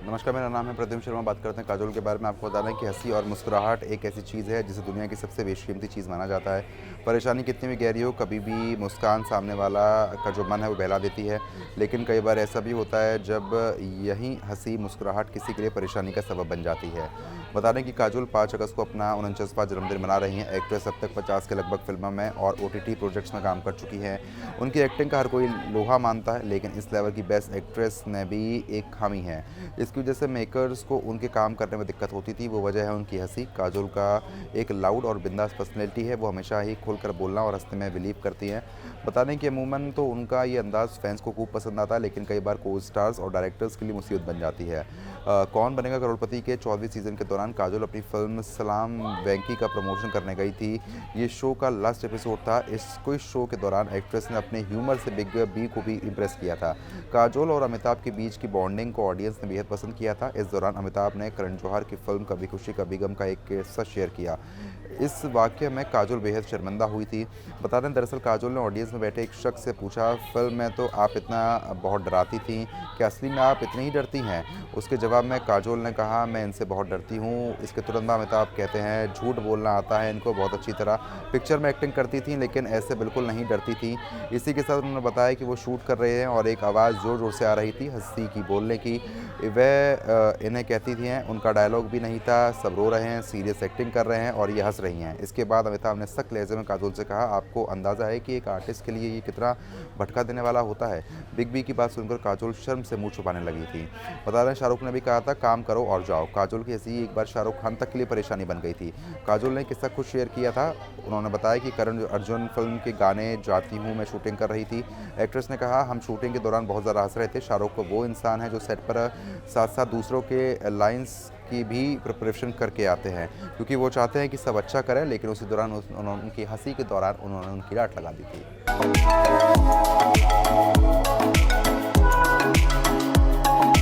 नमस्कार, मेरा नाम है प्रद्युम्न शर्मा। बात करते हैं काजोल के बारे में। आपको बता दें कि हंसी और मुस्कुराहट एक ऐसी चीज़ है जिसे दुनिया की सबसे बेशकीमती चीज़ माना जाता है। परेशानी कितनी भी गहरी हो, कभी भी मुस्कान सामने वाला का जो मन है वो बहला देती है। लेकिन कई बार ऐसा भी होता है जब यही हंसी मुस्कुराहट किसी के लिए परेशानी का सबब बन जाती है। बता दें कि काजोल 5 अगस्त को अपना 49वां जन्मदिन मना रही हैं। एक्ट्रेस अब तक 50 के लगभग फिल्मों में और OTT प्रोजेक्ट्स में काम कर चुकी हैं। उनकी एक्टिंग का हर कोई लोहा मानता है, लेकिन इस लेवल की बेस्ट एक्ट्रेस ने भी एक खामी है। इसकी वजह से मेकर्स को उनके काम करने में दिक्कत होती थी। वो वजह है उनकी हंसी। काजोल का एक लाउड और बिंदास पर्सनैलिटी है। वो हमेशा ही खुलकर बोलना और हंसने में बिलीव करती हैं। बता दें कि अमूमन तो उनका ये अंदाज़ फैंस को खूब पसंद आता है, लेकिन कई बार को स्टार्स और डायरेक्टर्स के लिए मुसीबत बन जाती है। कौन बनेगा करोड़पति के 14वीं सीज़न के दौरान काजोल अपनी फिल्म सलाम वेंकी का प्रमोशन करने गई थी। ये शो का लास्ट एपिसोड था। इस क्विज शो के दौरान एक्ट्रेस ने अपने ह्यूमर से बिग बी को भी इम्प्रेस किया था। काजोल और अमिताभ के बीच की बॉन्डिंग को ऑडियंस ने बेहद पसंद किया था। इस दौरान अमिताभ ने करण जौहर की फिल्म कभी खुशी कभी गम का एक किस्सा शेयर किया। इस वाक़ये में काजोल बेहद शर्मिंदा हुई थी। बता दें, दरअसल काजोल ने ऑडियंस में बैठे एक शख्स से पूछा, फिल्म में तो आप इतना बहुत डराती थीं, क्या असली में आप इतनी ही डरती हैं? उसके जवाब में काजोल ने कहा, मैं इनसे बहुत डरती हूँ। इसके तुरंत बाद अमिताभ कहते हैं, झूठ बोलना आता है इनको बहुत अच्छी तरह। पिक्चर में एक्टिंग करती थी लेकिन ऐसे बिल्कुल नहीं डरती थी। इसी के साथ उन्होंने बताया कि वो शूट कर रहे हैं और एक आवाज़ ज़ोर ज़ोर से आ रही थी हंसी की, बोलने की। वह इन्हें कहती थी हैं, उनका डायलॉग भी नहीं था, सब रो रहे हैं, सीरियस एक्टिंग कर रहे हैं और ये हंस रही हैं। इसके बाद अमिताभ ने सख्त लहजे में काजोल से कहा, आपको अंदाज़ा है कि एक आर्टिस्ट के लिए ये कितना भटका देने वाला होता है? बिग बी की बात सुनकर काजोल शर्म से मुंह छुपाने लगी थी। बता दें, शाहरुख ने भी कहा था, काम करो और जाओ। काजोल की हंसी एक बार शाहरुख खान तक के लिए परेशानी बन गई थी। काजोल ने किस्सा खुद शेयर किया था। उन्होंने बताया कि करण अर्जुन फिल्म के गाने जाती हूँ मैं शूटिंग कर रही थी। एक्ट्रेस ने कहा, हम शूटिंग के दौरान बहुत ज़्यादा हंस रहे थे। शाहरुख को वो इंसान है जो सेट पर साथ साथ दूसरों के लाइंस की भी प्रिपरेशन करके आते हैं, क्योंकि वो चाहते हैं कि सब अच्छा करें, लेकिन उसी दौरान उनकी हंसी के दौरान उन्होंने उनकी डांट लगा दी थी।